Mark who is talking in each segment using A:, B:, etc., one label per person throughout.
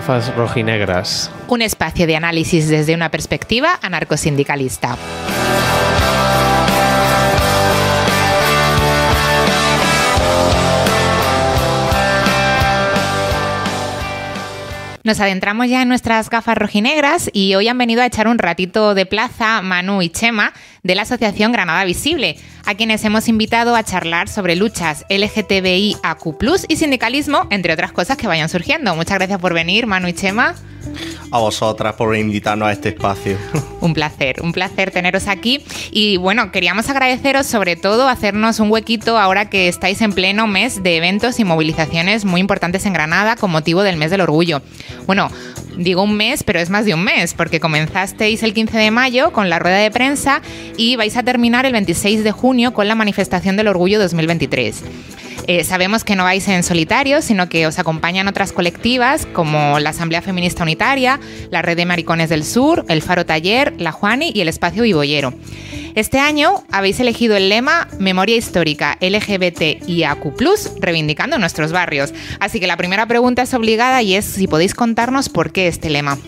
A: Gafas rojinegras.
B: Un espacio de análisis desde una perspectiva anarcosindicalista. Nos adentramos ya en nuestras gafas rojinegras y hoy han venido a echar un ratito de plaza Manu y Chema de la Asociación Granada Visible, a quienes hemos invitado a charlar sobre luchas LGTBIAQ+ y sindicalismo, entre otras cosas que vayan surgiendo. Muchas gracias por venir, Manu y Chema.
C: A vosotras por invitarnos a este espacio.
B: Un placer teneros aquí. Y bueno, queríamos agradeceros sobre todo hacernos un huequito ahora que estáis en pleno mes de eventos y movilizaciones muy importantes en Granada con motivo del mes del orgullo. Bueno, digo un mes, pero es más de un mes, porque comenzasteis el 15 de mayo con la rueda de prensa y vais a terminar el 26 de junio con la manifestación del orgullo 2023. Sabemos que no vais en solitario, sino que os acompañan otras colectivas como la Asamblea Feminista Unitaria, la Red de Maricones del Sur, el Faro Taller, la Juani y el Espacio Vibollero. Este año habéis elegido el lema Memoria Histórica LGBTIAQ+, reivindicando nuestros barrios. Así que la primera pregunta es obligada y es si podéis contarnos por qué este lema.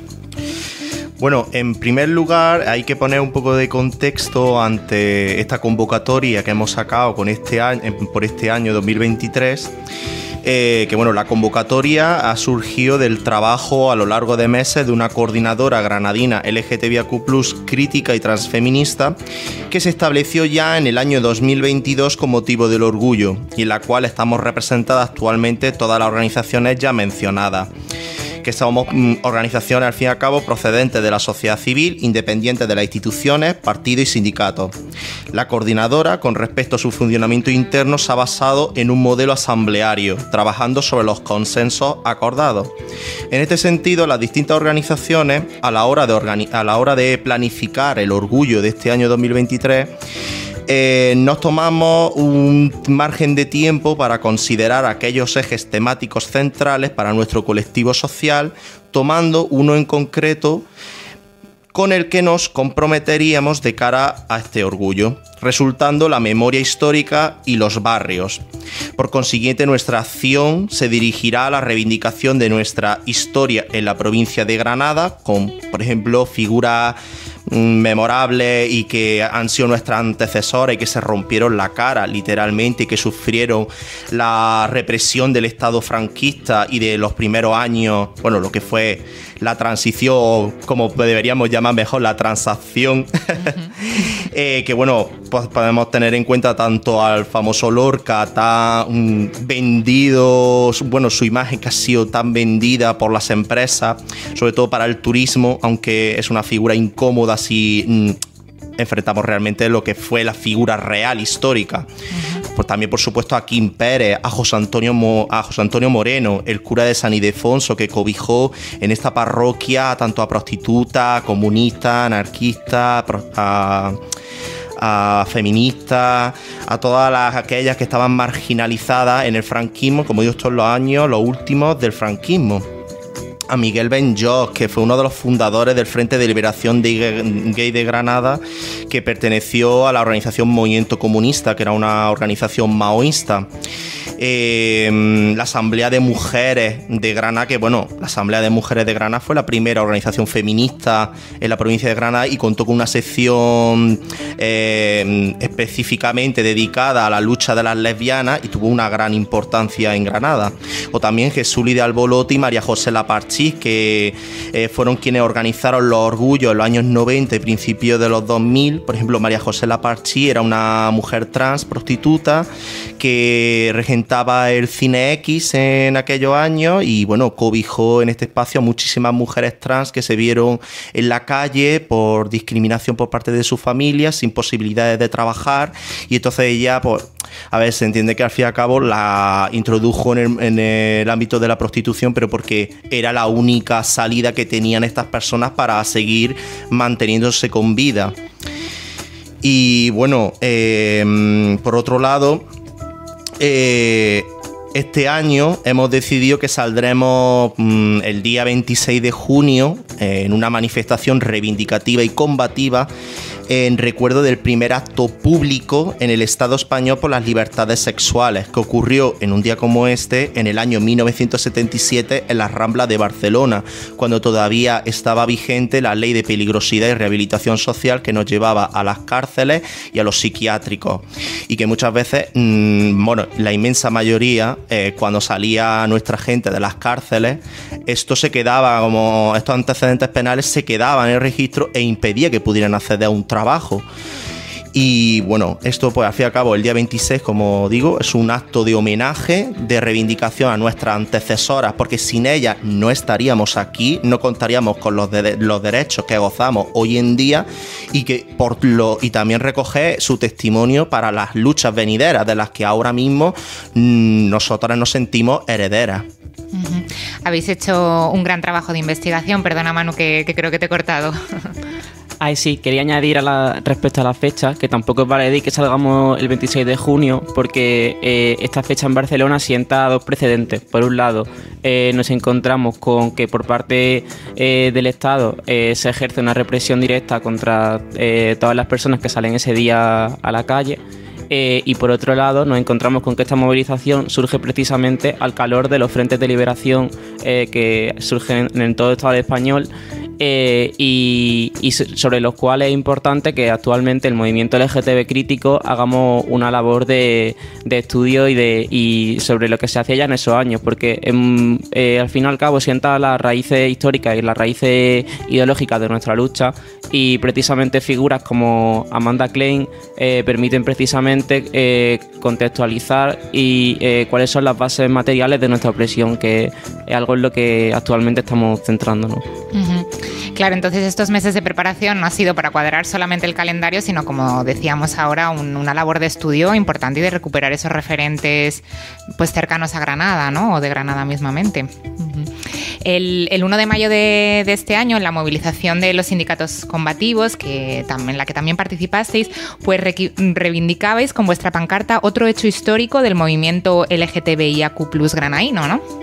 C: Bueno, en primer lugar hay que poner un poco de contexto ante esta convocatoria que hemos sacado con por este año 2023. Que bueno, la convocatoria ha surgido del trabajo a lo largo de meses de una coordinadora granadina LGTBIQ+, crítica y transfeminista, que se estableció ya en el año 2022 con motivo del orgullo y en la cual estamos representadas actualmente todas las organizaciones ya mencionadas, que somos organizaciones al fin y al cabo procedentes de la sociedad civil, independientes de las instituciones, partidos y sindicatos. La coordinadora, con respecto a su funcionamiento interno, se ha basado en un modelo asambleario, trabajando sobre los consensos acordados. En este sentido, las distintas organizaciones, a la hora de planificar el orgullo de este año 2023, nos tomamos un margen de tiempo para considerar aquellos ejes temáticos centrales para nuestro colectivo social, tomando uno en concreto con el que nos comprometeríamos de cara a este orgullo, resultando la memoria histórica y los barrios. Por consiguiente, nuestra acción se dirigirá a la reivindicación de nuestra historia en la provincia de Granada, con, por ejemplo, figuras memorables y que han sido nuestras antecesoras y que se rompieron la cara literalmente y que sufrieron la represión del Estado franquista y de los primeros años, bueno, lo que fue la transición, como deberíamos llamar mejor, la transacción. Que bueno, pues podemos tener en cuenta tanto al famoso Lorca, tan vendido, bueno, su imagen que ha sido tan vendida por las empresas, sobre todo para el turismo, aunque es una figura incómoda si enfrentamos realmente lo que fue la figura real histórica. Pues también, por supuesto, a Kim Pérez, a José Antonio Moreno, el cura de San Ildefonso, que cobijó en esta parroquia tanto a prostitutas, comunistas, anarquistas, a feministas, a todas aquellas que estaban marginalizadas en el franquismo, como digo, estos los últimos del franquismo. A Miguel Benlloch, que fue uno de los fundadores del Frente de Liberación Gay de Granada, que perteneció a la organización Movimiento Comunista, que era una organización maoísta. La Asamblea de Mujeres de Granada, que bueno, la Asamblea de Mujeres de Granada fue la primera organización feminista en la provincia de Granada y contó con una sección específicamente dedicada a la lucha de las lesbianas y tuvo una gran importancia en Granada. O también Jesús de Albolote y María José Laparchís, que fueron quienes organizaron los orgullos en los años 90 y principios de los 2000. Por ejemplo, María José Laparchís era una mujer trans, prostituta, que regentaba el Cine X en aquellos años y bueno, cobijó en este espacio a muchísimas mujeres trans que se vieron en la calle por discriminación por parte de sus familias, sin posibilidades de trabajar, y entonces ella, pues, a ver, se entiende que al fin y al cabo la introdujo en el ámbito de la prostitución, pero porque era la única salida que tenían estas personas para seguir manteniéndose con vida. Y bueno, por otro lado, este año hemos decidido que saldremos el día 26 de junio en una manifestación reivindicativa y combativa en recuerdo del primer acto público en el Estado español por las libertades sexuales, que ocurrió en un día como este, en el año 1977, en la Rambla de Barcelona, cuando todavía estaba vigente la Ley de Peligrosidad y Rehabilitación Social, que nos llevaba a las cárceles y a los psiquiátricos, y que muchas veces, la inmensa mayoría, cuando salía nuestra gente de las cárceles, esto se quedaba, como estos antecedentes penales se quedaban en el registro e impedía que pudieran acceder a un trabajo. Y bueno, esto pues al fin y al cabo el día 26, como digo, es un acto de homenaje, de reivindicación a nuestras antecesoras, porque sin ellas no estaríamos aquí, no contaríamos con los derechos que gozamos hoy en día, y también recoger su testimonio para las luchas venideras de las que ahora mismo nosotras nos sentimos herederas.
B: Uh-huh. Habéis hecho un gran trabajo de investigación, perdona Manu que creo que te he cortado.
A: Ay, sí, quería añadir respecto a la fecha, que tampoco es baladí que salgamos el 26 de junio, porque esta fecha en Barcelona sienta dos precedentes. Por un lado, nos encontramos con que por parte del Estado se ejerce una represión directa contra todas las personas que salen ese día a la calle. Y por otro lado nos encontramos con que esta movilización surge precisamente al calor de los frentes de liberación que surgen en todo el Estado español, y sobre los cuales es importante que actualmente el movimiento LGTB crítico hagamos una labor de estudio y sobre lo que se hacía ya en esos años, porque al fin y al cabo sienta las raíces históricas y las raíces ideológicas de nuestra lucha, y precisamente figuras como Amanda Klein permiten precisamente contextualizar y cuáles son las bases materiales de nuestra opresión, que es algo en lo que actualmente estamos centrándonos.
B: Uh-huh. Claro, entonces estos meses de preparación no ha sido para cuadrar solamente el calendario, sino, como decíamos ahora, una labor de estudio importante y de recuperar esos referentes pues cercanos a Granada, ¿no? O de Granada mismamente. Uh-huh. El 1 de mayo de este año, en la movilización de los sindicatos combativos, en la que también participasteis, pues reivindicabais con vuestra pancarta otro hecho histórico del movimiento LGTBIAQ+ granaíno, ¿no?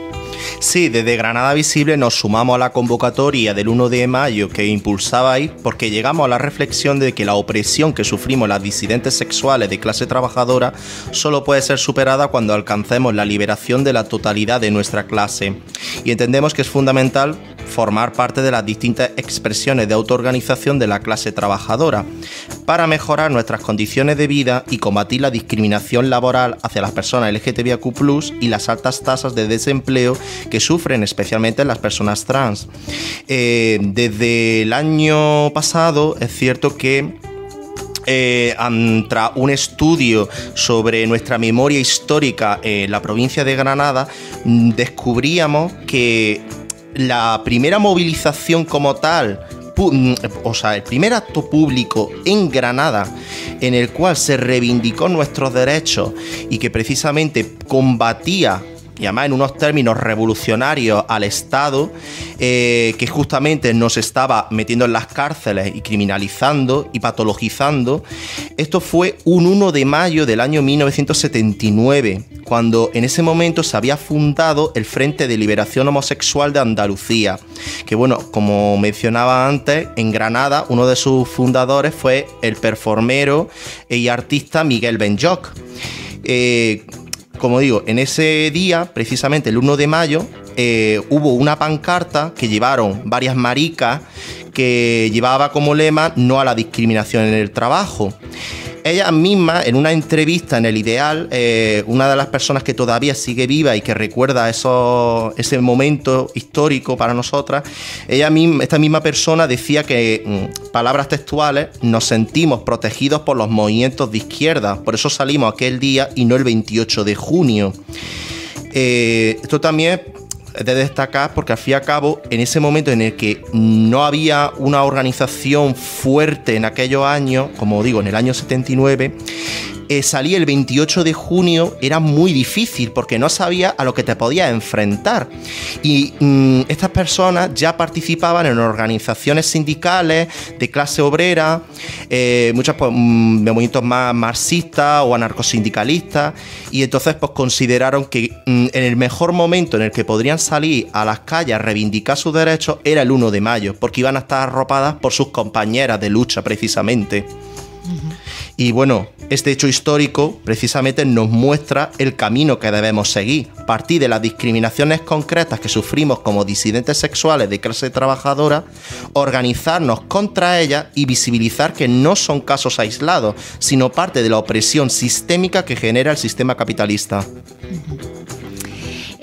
C: Sí, desde Granada Visible nos sumamos a la convocatoria del 1 de mayo que impulsabais, porque llegamos a la reflexión de que la opresión que sufrimos las disidentes sexuales de clase trabajadora solo puede ser superada cuando alcancemos la liberación de la totalidad de nuestra clase. Y entendemos que es fundamental formar parte de las distintas expresiones de autoorganización de la clase trabajadora para mejorar nuestras condiciones de vida y combatir la discriminación laboral hacia las personas LGTBIQ+ y las altas tasas de desempleo que sufren especialmente las personas trans. Desde el año pasado es cierto que tras un estudio sobre nuestra memoria histórica en la provincia de Granada, descubríamos que la primera movilización como tal, el primer acto público en Granada en el cual se reivindicó nuestros derechos y que precisamente combatía, y además en unos términos revolucionarios, al Estado, que justamente nos estaba metiendo en las cárceles y criminalizando y patologizando. Esto fue un 1 de mayo del año 1979, cuando en ese momento se había fundado el Frente de Liberación Homosexual de Andalucía, que bueno, como mencionaba antes, en Granada uno de sus fundadores fue el performero y artista Miguel Benlloch. Como digo, en ese día, precisamente el 1 de mayo, hubo una pancarta que llevaron varias maricas que llevaba como lema "No a la discriminación en el trabajo". Ellas mismas, en una entrevista en El Ideal, una de las personas que todavía sigue viva y que recuerda ese momento histórico para nosotras, esta misma persona decía que, palabras textuales, nos sentimos protegidos por los movimientos de izquierda, por eso salimos aquel día y no el 28 de junio. Esto también es de destacar porque al fin y al cabo, en ese momento en el que no había una organización fuerte en aquellos años, como digo, en el año 79, salir el 28 de junio era muy difícil porque no sabías a lo que te podías enfrentar. Y estas personas ya participaban en organizaciones sindicales de clase obrera, muchas pues, de movimientos más marxistas o anarcosindicalistas, y entonces pues consideraron que en el mejor momento en el que podrían salir a las calles a reivindicar sus derechos era el 1 de mayo, porque iban a estar arropadas por sus compañeras de lucha precisamente. Y bueno, este hecho histórico precisamente nos muestra el camino que debemos seguir. Partir de las discriminaciones concretas que sufrimos como disidentes sexuales de clase trabajadora, organizarnos contra ellas y visibilizar que no son casos aislados, sino parte de la opresión sistémica que genera el sistema capitalista.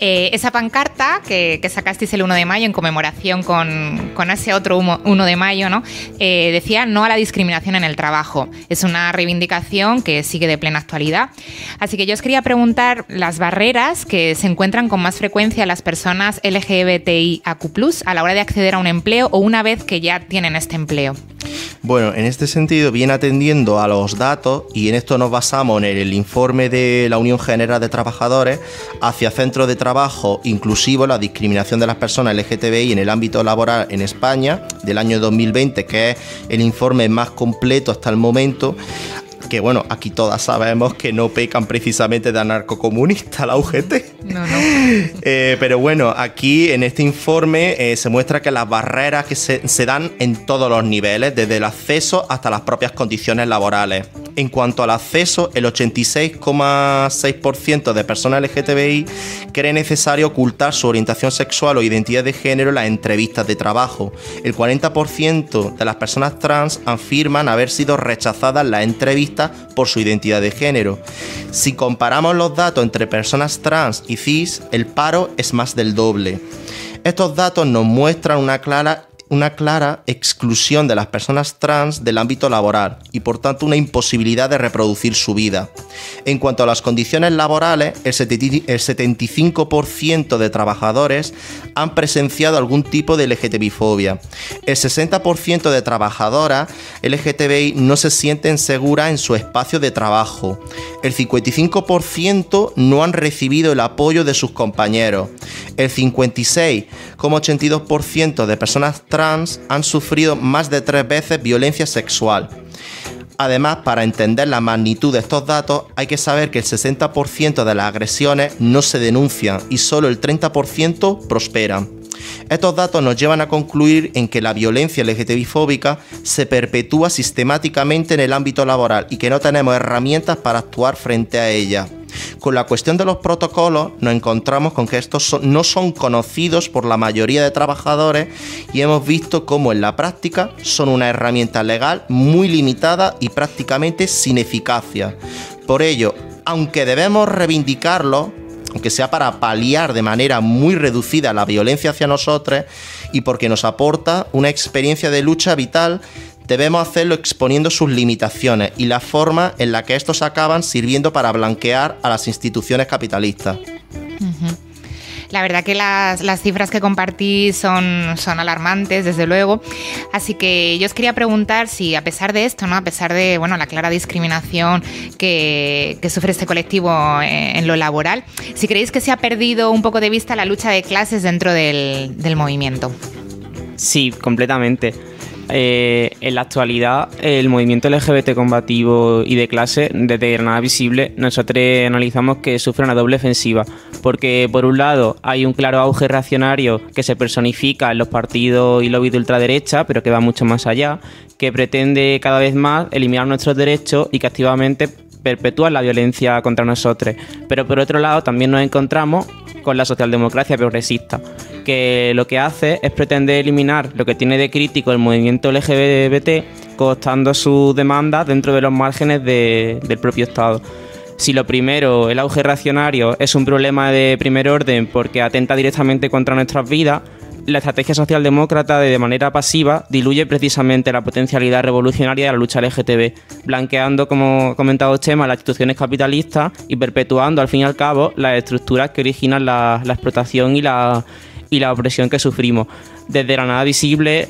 B: Esa pancarta que sacasteis el 1 de mayo en conmemoración con ese otro 1 de mayo, ¿no? Decía no a la discriminación en el trabajo. Es una reivindicación que sigue de plena actualidad. Así que yo os quería preguntar las barreras que se encuentran con más frecuencia las personas LGBTIAQ+ a la hora de acceder a un empleo o una vez que ya tienen este empleo.
C: Bueno, en este sentido viene atendiendo a los datos y en esto nos basamos en el informe de la Unión General de Trabajadores hacia centros de trabajo inclusivo, la discriminación de las personas LGTBI en el ámbito laboral en España del año 2020, que es el informe más completo hasta el momento. Que bueno, aquí todas sabemos que no pecan precisamente de anarcocomunista la UGT.
B: No.
C: Pero bueno, aquí en este informe se muestra que las barreras que se dan en todos los niveles, desde el acceso hasta las propias condiciones laborales. En cuanto al acceso, el 86,6% de personas LGTBI cree necesario ocultar su orientación sexual o identidad de género en las entrevistas de trabajo. El 40% de las personas trans afirman haber sido rechazadas en las entrevistas por su identidad de género. Si comparamos los datos entre personas trans y cis, el paro es más del doble. Estos datos nos muestran una clara exclusión de las personas trans del ámbito laboral y por tanto una imposibilidad de reproducir su vida. En cuanto a las condiciones laborales, el 75% de trabajadores han presenciado algún tipo de LGTBI-fobia. El 60% de trabajadoras LGTBI no se sienten seguras en su espacio de trabajo. El 55% no han recibido el apoyo de sus compañeros. El 56,82% de personas trans han sufrido más de 3 veces violencia sexual. Además, para entender la magnitud de estos datos, hay que saber que el 60% de las agresiones no se denuncian y solo el 30% prosperan. Estos datos nos llevan a concluir en que la violencia LGTBI-fóbica se perpetúa sistemáticamente en el ámbito laboral y que no tenemos herramientas para actuar frente a ella. Con la cuestión de los protocolos nos encontramos con que estos no son conocidos por la mayoría de trabajadores y hemos visto cómo en la práctica son una herramienta legal muy limitada y prácticamente sin eficacia. Por ello, aunque debemos reivindicarlo, aunque sea para paliar de manera muy reducida la violencia hacia nosotros y porque nos aporta una experiencia de lucha vital, debemos hacerlo exponiendo sus limitaciones y la forma en la que estos acaban sirviendo para blanquear a las instituciones capitalistas.
B: La verdad que las cifras que compartís son alarmantes, desde luego. Así que yo os quería preguntar si, a pesar de esto, ¿no? A pesar de la clara discriminación que sufre este colectivo en lo laboral, si creéis que se ha perdido un poco de vista la lucha de clases dentro del movimiento.
A: Sí, completamente. En la actualidad, el movimiento LGBT combativo y de clase, desde Granada Visible, nosotros analizamos que sufre una doble ofensiva, porque por un lado hay un claro auge reaccionario que se personifica en los partidos y lobbies de ultraderecha, pero que va mucho más allá, que pretende cada vez más eliminar nuestros derechos y que activamente perpetúa la violencia contra nosotros. Pero por otro lado también nos encontramos con la socialdemocracia progresista, que lo que hace es pretender eliminar lo que tiene de crítico el movimiento LGBT, cooptando sus demandas dentro de los márgenes del propio Estado. Si lo primero, el auge reaccionario, es un problema de primer orden porque atenta directamente contra nuestras vidas, la estrategia socialdemócrata de manera pasiva diluye precisamente la potencialidad revolucionaria de la lucha LGTB, blanqueando, como ha comentado Chema, las instituciones capitalistas y perpetuando al fin y al cabo las estructuras que originan la explotación y la y la opresión que sufrimos. Desde Granada Visible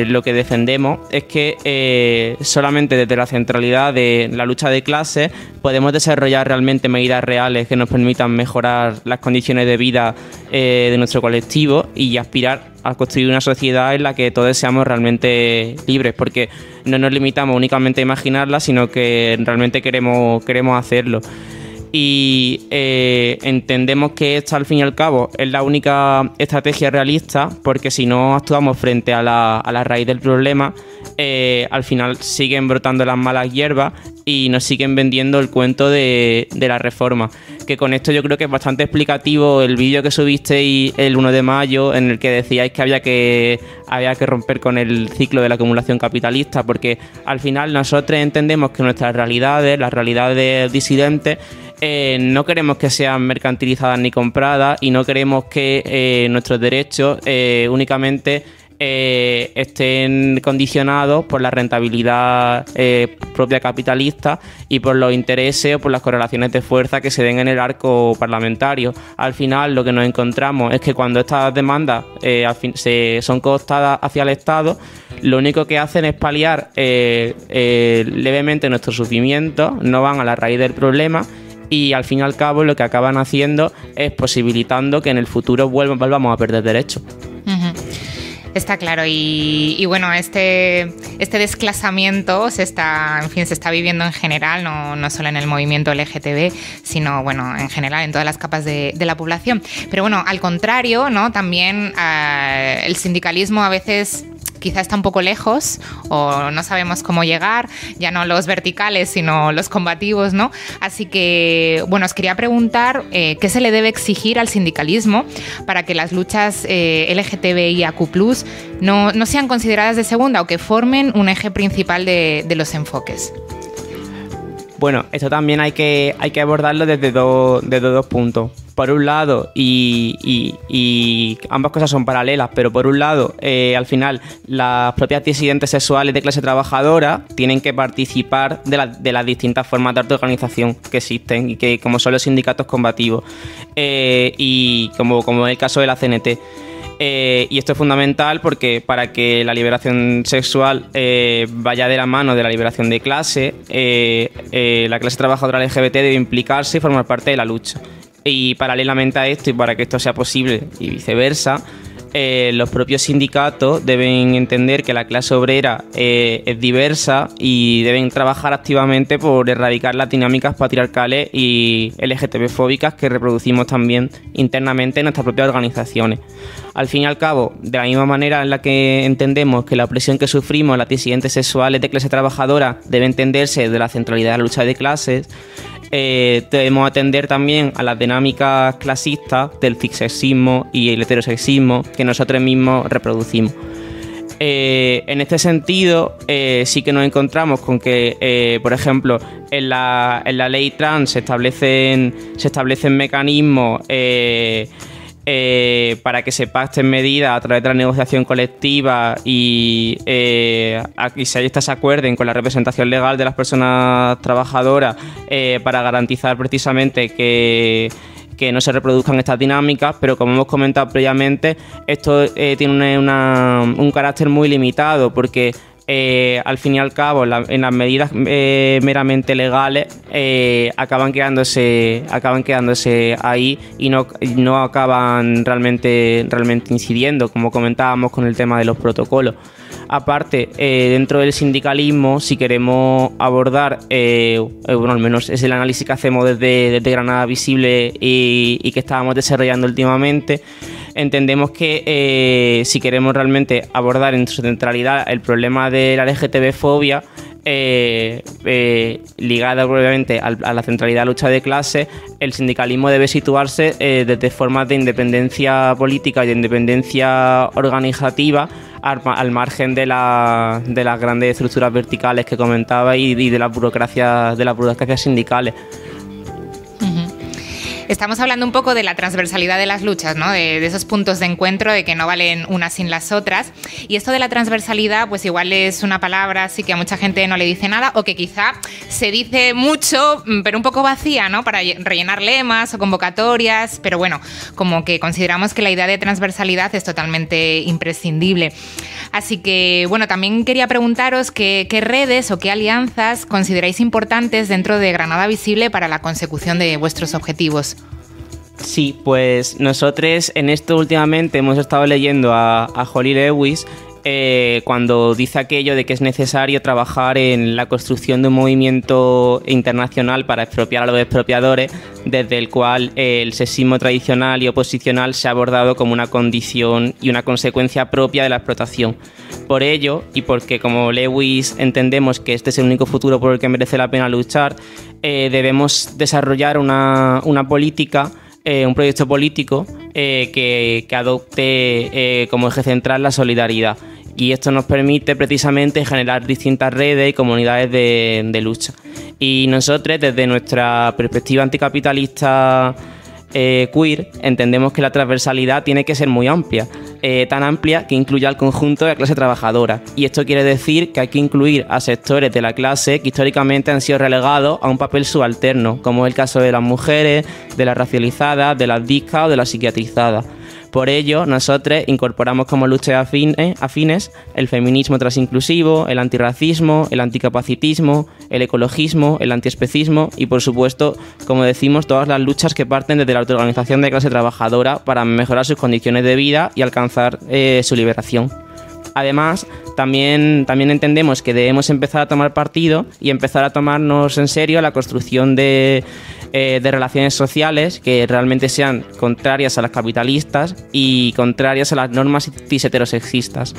A: lo que defendemos es que solamente desde la centralidad de la lucha de clases podemos desarrollar realmente medidas reales que nos permitan mejorar las condiciones de vida de nuestro colectivo y aspirar a construir una sociedad en la que todos seamos realmente libres, porque no nos limitamos únicamente a imaginarla, sino que realmente queremos hacerlo. Y entendemos que esta, al fin y al cabo, es la única estrategia realista, porque si no actuamos frente a la raíz del problema, al final siguen brotando las malas hierbas y nos siguen vendiendo el cuento de la reforma. Que con esto yo creo que es bastante explicativo el vídeo que subisteis el 1 de mayo, en el que decíais que había que romper con el ciclo de la acumulación capitalista, porque al final nosotros entendemos que nuestras realidades, las realidades disidentes, no queremos que sean mercantilizadas ni compradas, y no queremos que nuestros derechos únicamente estén condicionados por la rentabilidad propia capitalista y por los intereses o por las correlaciones de fuerza que se den en el arco parlamentario. Al final lo que nos encontramos es que cuando estas demandas son cooptadas hacia el Estado, lo único que hacen es paliar levemente nuestro sufrimiento, no van a la raíz del problema, y al fin y al cabo lo que acaban haciendo es posibilitando que en el futuro volvamos a perder derechos.
B: Está claro, y bueno, este desclasamiento se está viviendo en general, no solo en el movimiento LGTB, sino bueno, en general en todas las capas de la población. Pero bueno, al contrario, ¿no? También el sindicalismo a veces quizá está un poco lejos o no sabemos cómo llegar, ya no los verticales, sino los combativos, ¿no? Así que, bueno, os quería preguntar qué se le debe exigir al sindicalismo para que las luchas LGTBIAQ+ no sean consideradas de segunda o que formen un eje principal de los enfoques.
A: Bueno, esto también hay que abordarlo desde dos puntos. Por un lado, y ambas cosas son paralelas, pero por un lado, al final, las propias disidentes sexuales de clase trabajadora tienen que participar de las distintas formas de autoorganización que existen y que, como son los sindicatos combativos, y como en el caso de la CNT. Y esto es fundamental porque para que la liberación sexual vaya de la mano de la liberación de clase, la clase trabajadora LGBT debe implicarse y formar parte de la lucha. Y paralelamente a esto, y para que esto sea posible y viceversa, los propios sindicatos deben entender que la clase obrera es diversa y deben trabajar activamente por erradicar las dinámicas patriarcales y LGTB-fóbicas que reproducimos también internamente en nuestras propias organizaciones. Al fin y al cabo, de la misma manera en la que entendemos que la opresión que sufrimos las disidentes sexuales de clase trabajadora debe entenderse de la centralidad de la lucha de clases, debemos atender también a las dinámicas clasistas del cisexismo y el heterosexismo que nosotros mismos reproducimos. En este sentido, sí que nos encontramos con que, por ejemplo, en la ley trans se establecen mecanismos para que se pacten medidas a través de la negociación colectiva y se acuerden con la representación legal de las personas trabajadoras para garantizar precisamente que no se reproduzcan estas dinámicas, pero como hemos comentado previamente, esto tiene un carácter muy limitado porque al fin y al cabo en las medidas meramente legales acaban quedándose ahí y no acaban realmente incidiendo, como comentábamos con el tema de los protocolos. Aparte, dentro del sindicalismo, si queremos abordar, bueno, al menos es el análisis que hacemos desde Granada Visible y que estábamos desarrollando últimamente, entendemos que si queremos realmente abordar en su centralidad el problema de la LGTB-fobia, ligada obviamente a la centralidad de la lucha de clases, el sindicalismo debe situarse desde formas de independencia política y de independencia organizativa al margen de las grandes estructuras verticales que comentaba y de las burocracias sindicales.
B: Estamos hablando un poco de la transversalidad de las luchas, ¿no? De esos puntos de encuentro, de que no valen unas sin las otras. Y esto de la transversalidad, pues igual es una palabra así que a mucha gente no le dice nada, o que quizá se dice mucho, pero un poco vacía, ¿no? Para rellenar lemas o convocatorias, pero bueno, como que consideramos que la idea de transversalidad es totalmente imprescindible. Así que, bueno, también quería preguntaros qué redes o qué alianzas consideráis importantes dentro de Granada Visible para la consecución de vuestros objetivos.
A: Sí, pues nosotros en esto últimamente hemos estado leyendo a Holly Lewis cuando dice aquello de que es necesario trabajar en la construcción de un movimiento internacional para expropiar a los expropiadores, desde el cual el sexismo tradicional y oposicional se ha abordado como una condición y una consecuencia propia de la explotación. Por ello, y porque como Lewis entendemos que este es el único futuro por el que merece la pena luchar, debemos desarrollar una política, un proyecto político que adopte como eje central la solidaridad. Y esto nos permite precisamente generar distintas redes y comunidades de lucha. Y nosotros, desde nuestra perspectiva anticapitalista queer, entendemos que la transversalidad tiene que ser muy amplia, tan amplia que incluya al conjunto de la clase trabajadora. Y esto quiere decir que hay que incluir a sectores de la clase que históricamente han sido relegados a un papel subalterno, como es el caso de las mujeres, de las racializadas, de las discas o de las psiquiatrizadas. Por ello, nosotros incorporamos como luchas afines el feminismo transinclusivo, el antirracismo, el anticapacitismo, el ecologismo, el antiespecismo y, por supuesto, como decimos, todas las luchas que parten desde la autoorganización de clase trabajadora para mejorar sus condiciones de vida y alcanzar su liberación. Además, también entendemos que debemos empezar a tomar partido y empezar a tomarnos en serio la construcción de relaciones sociales que realmente sean contrarias a las capitalistas y contrarias a las normas cis heterosexistas.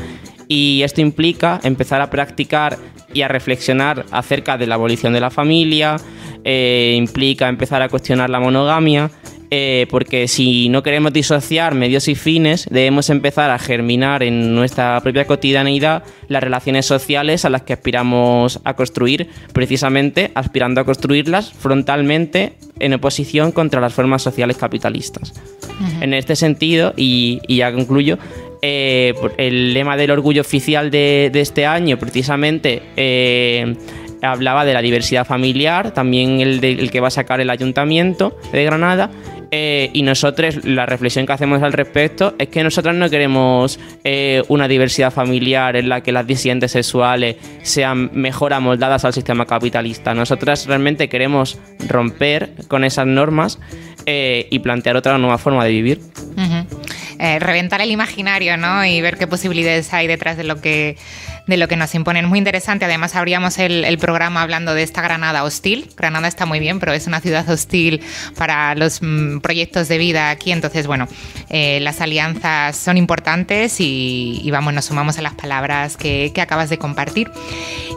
A: Y esto implica empezar a practicar y a reflexionar acerca de la abolición de la familia, implica empezar a cuestionar la monogamia, porque si no queremos disociar medios y fines, debemos empezar a germinar en nuestra propia cotidianeidad las relaciones sociales a las que aspiramos a construir, precisamente aspirando a construirlas frontalmente en oposición contra las formas sociales capitalistas. Uh-huh. En este sentido, y ya concluyo, el lema del orgullo oficial de este año precisamente hablaba de la diversidad familiar, también el que va a sacar el Ayuntamiento de Granada. Y nosotros, la reflexión que hacemos al respecto es que nosotros no queremos una diversidad familiar en la que las disidentes sexuales sean mejor amoldadas al sistema capitalista. Nosotras realmente queremos romper con esas normas y plantear otra nueva forma de vivir.
B: Uh-huh. Reventar el imaginario, ¿no? Y ver qué posibilidades hay detrás de lo que nos imponen. Muy interesante. Además, abríamos el programa hablando de esta Granada hostil. Granada está muy bien, pero es una ciudad hostil para los proyectos de vida aquí. Entonces, bueno, las alianzas son importantes y vamos, nos sumamos a las palabras que acabas de compartir.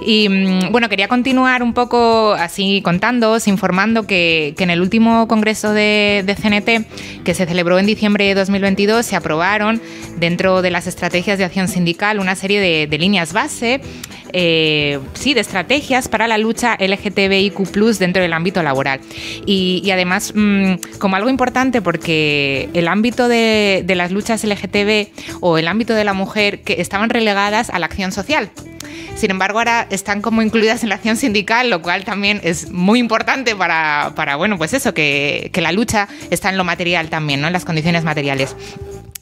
B: Y bueno, quería continuar un poco así contándoos, informando que en el último congreso de CNT, que se celebró en diciembre de 2022, se aprobaron dentro de las estrategias de acción sindical una serie de líneas base, de estrategias para la lucha LGTBIQ+ dentro del ámbito laboral. Y además, como algo importante, porque el ámbito de las luchas LGTB o el ámbito de la mujer que estaban relegadas a la acción social. Sin embargo, ahora están como incluidas en la acción sindical, lo cual también es muy importante para bueno, pues eso, que la lucha está en lo material también, ¿no? En las condiciones materiales.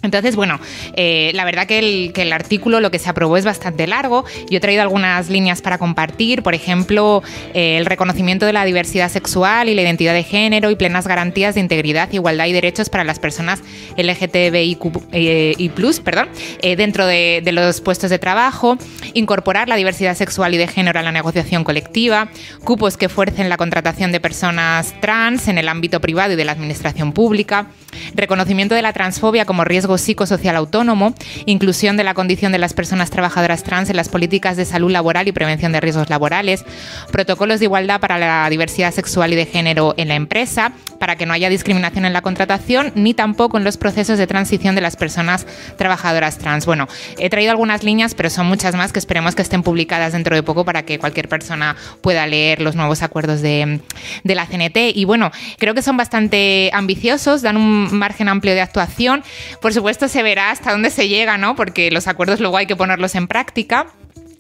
B: Entonces, bueno, la verdad que el artículo, lo que se aprobó, es bastante largo. Yo he traído algunas líneas para compartir, por ejemplo, el reconocimiento de la diversidad sexual y la identidad de género y plenas garantías de integridad, igualdad y derechos para las personas LGTBIQ+, dentro de los puestos de trabajo, incorporar la diversidad sexual y de género a la negociación colectiva, cupos que fuercen la contratación de personas trans en el ámbito privado y de la administración pública, reconocimiento de la transfobia como riesgo riesgo psicosocial autónomo, inclusión de la condición de las personas trabajadoras trans en las políticas de salud laboral y prevención de riesgos laborales, protocolos de igualdad para la diversidad sexual y de género en la empresa, para que no haya discriminación en la contratación, ni tampoco en los procesos de transición de las personas trabajadoras trans. Bueno, he traído algunas líneas, pero son muchas más que esperemos que estén publicadas dentro de poco para que cualquier persona pueda leer los nuevos acuerdos de la CNT. Y bueno, creo que son bastante ambiciosos, dan un margen amplio de actuación. Por supuesto, se verá hasta dónde se llega, ¿no? Porque los acuerdos luego hay que ponerlos en práctica.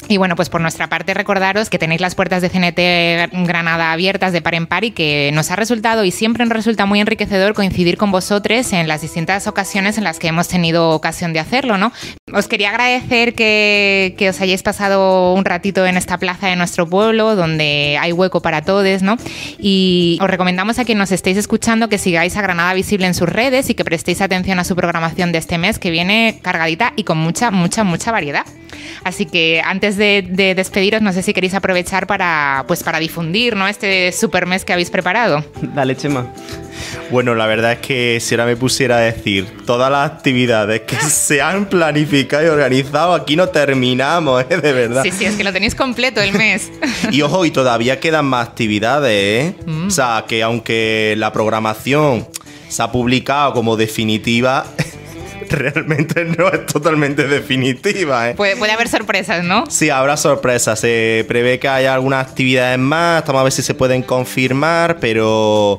B: Y bueno, pues por nuestra parte recordaros que tenéis las puertas de CNT Granada abiertas de par en par y que nos ha resultado y siempre nos resulta muy enriquecedor coincidir con vosotros en las distintas ocasiones en las que hemos tenido ocasión de hacerlo, ¿no? Os quería agradecer que os hayáis pasado un ratito en esta plaza de nuestro pueblo donde hay hueco para todos, ¿no? Y os recomendamos a quien nos estéis escuchando que sigáis a Granada Visible en sus redes y que prestéis atención a su programación de este mes, que viene cargadita y con mucha variedad. Así que antes de despediros, no sé si queréis aprovechar para difundir, ¿no?, este super mes que habéis preparado.
A: Dale, Chema.
C: Bueno, la verdad es que si ahora me pusiera a decir todas las actividades que se han planificado y organizado, aquí no terminamos, de verdad.
B: Sí, es que lo tenéis completo el mes.
C: Y ojo, y todavía quedan más actividades, ¿eh? O sea, que aunque la programación se ha publicado como definitiva, realmente no es totalmente definitiva, ¿eh?
B: Puede haber sorpresas, ¿no?
C: Sí, habrá sorpresas. Se prevé que haya algunas actividades más. Estamos a ver si se pueden confirmar, pero...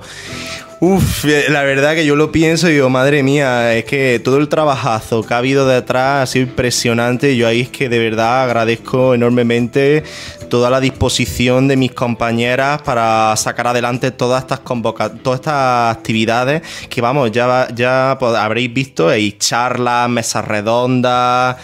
C: la verdad que yo lo pienso y digo, madre mía, es que todo el trabajazo que ha habido detrás ha sido impresionante. Yo ahí es que de verdad agradezco enormemente toda la disposición de mis compañeras para sacar adelante todas estas actividades que, vamos, ya habréis visto, hay charlas, mesas redondas,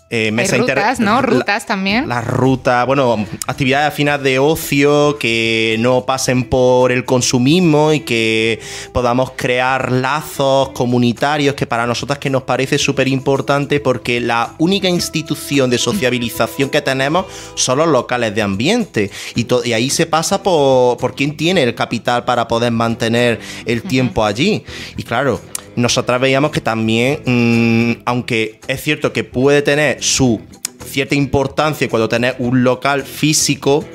B: rutas, ¿no? Rutas también.
C: Las rutas, bueno, actividades afinas de ocio que no pasen por el consumismo y que podamos crear lazos comunitarios, que para nosotras que nos parece súper importante, porque la única institución de sociabilización que tenemos son los locales de ambiente y ahí se pasa por quién tiene el capital para poder mantener el tiempo allí. Y claro, nosotras veíamos que también, aunque es cierto que puede tener su cierta importancia cuando tenés un local físico,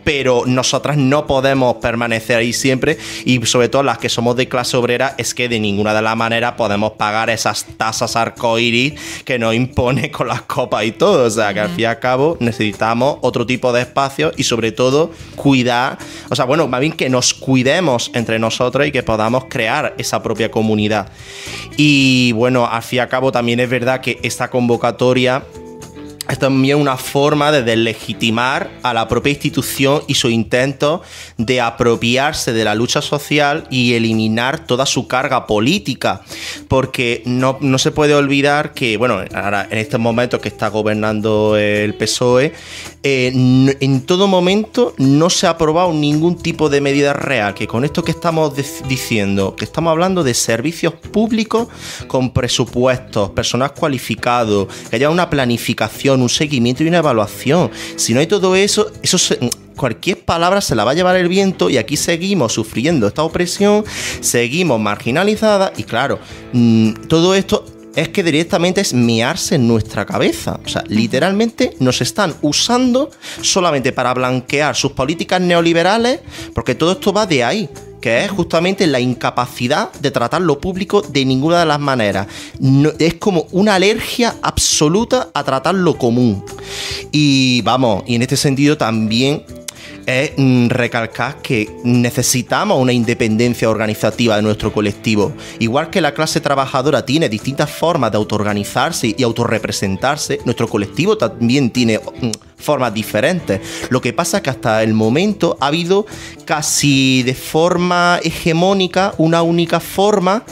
C: pero nosotras no podemos permanecer ahí siempre, y sobre todo las que somos de clase obrera, es que de ninguna de las maneras podemos pagar esas tasas arcoíris que nos impone con las copas y todo. O sea, que al fin y al cabo necesitamos otro tipo de espacios y sobre todo cuidar, o sea, bueno, más bien que nos cuidemos entre nosotros y que podamos crear esa propia comunidad. Y bueno, al fin y al cabo también es verdad que esta convocatoria es también una forma de deslegitimar a la propia institución y su intento de apropiarse de la lucha social y eliminar toda su carga política, porque no se puede olvidar que, bueno, ahora en estos momentos que está gobernando el PSOE, en todo momento no se ha aprobado ningún tipo de medida real, que con esto que estamos diciendo, que estamos hablando de servicios públicos con presupuestos, personal cualificado, que haya una planificación, un seguimiento y una evaluación. Si no hay todo eso, cualquier palabra se la va a llevar el viento, y aquí seguimos sufriendo esta opresión, seguimos marginalizadas, y claro, todo esto es que directamente es mearse en nuestra cabeza. O sea, literalmente nos están usando solamente para blanquear sus políticas neoliberales, porque todo esto va de ahí, que es justamente la incapacidad de tratar lo público de ninguna de las maneras. No, es como una alergia absoluta a tratar lo común. Y vamos, y en este sentido también es recalcar que necesitamos una independencia organizativa de nuestro colectivo. Igual que la clase trabajadora tiene distintas formas de autoorganizarse y autorrepresentarse, nuestro colectivo también tiene formas diferentes. Lo que pasa es que hasta el momento ha habido casi de forma hegemónica una única forma,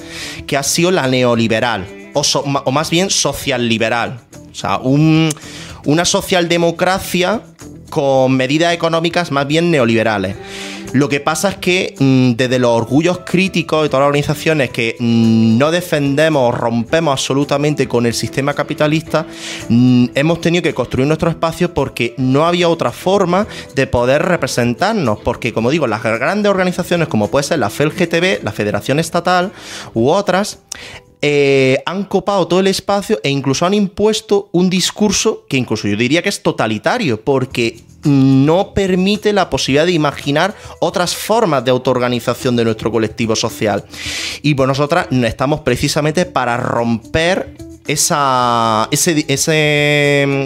C: que ha sido la neoliberal, o más bien social liberal. O sea, una socialdemocracia con medidas económicas más bien neoliberales. Lo que pasa es que desde los orgullos críticos de todas las organizaciones que no defendemos, rompemos absolutamente con el sistema capitalista, hemos tenido que construir nuestros espacios porque no había otra forma de poder representarnos, porque como digo, las grandes organizaciones como puede ser la FELGTB, la Federación Estatal u otras, han copado todo el espacio e incluso han impuesto un discurso que incluso yo diría que es totalitario, porque no permite la posibilidad de imaginar otras formas de autoorganización de nuestro colectivo social. Y pues nosotras estamos precisamente para romper ese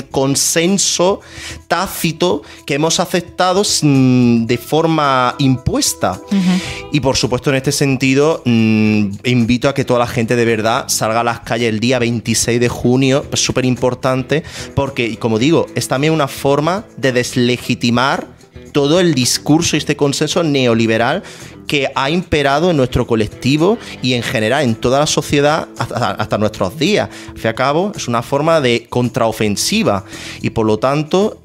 C: consenso tácito que hemos aceptado de forma impuesta. Uh-huh. Y por supuesto, en este sentido, invito a que toda la gente de verdad salga a las calles el día 26 de junio, es súper importante, porque, como digo, es también una forma de deslegitimar todo el discurso y este consenso neoliberal que ha imperado en nuestro colectivo y en general en toda la sociedad hasta nuestros días. Al fin y al cabo, es una forma de contraofensiva y por lo tanto,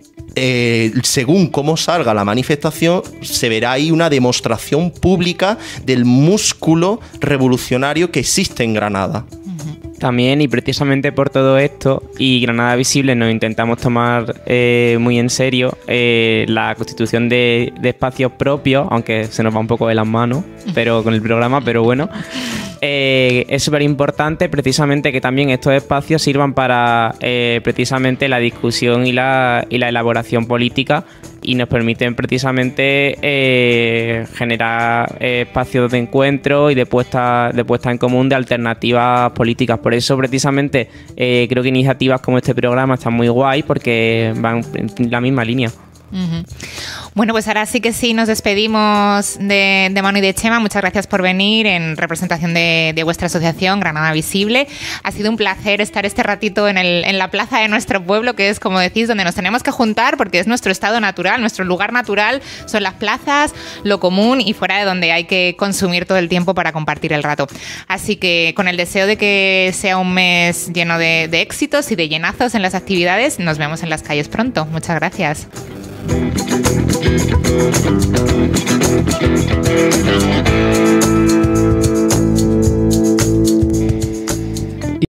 C: según cómo salga la manifestación, se verá ahí una demostración pública del músculo revolucionario que existe en Granada.
A: También, y precisamente por todo esto, y Granada Visible nos intentamos tomar muy en serio la constitución de espacios propios, aunque se nos va un poco de las manos con el programa, pero bueno. Es súper importante precisamente que también estos espacios sirvan para precisamente la discusión y la elaboración política, y nos permiten precisamente generar espacios de encuentro y de puesta en común de alternativas políticas. Por eso precisamente creo que iniciativas como este programa están muy guay porque van en la misma línea.
B: Uh-huh. Bueno, pues ahora sí que sí nos despedimos de Manu y de Chema. Muchas gracias por venir en representación de vuestra asociación Granada Visible. Ha sido un placer estar este ratito en la plaza de nuestro pueblo, que es, como decís, donde nos tenemos que juntar porque es nuestro estado natural, nuestro lugar natural son las plazas, lo común y fuera de donde hay que consumir todo el tiempo para compartir el rato. Así que con el deseo de que sea un mes lleno de éxitos y de llenazos en las actividades, nos vemos en las calles pronto. Muchas gracias. Thank you.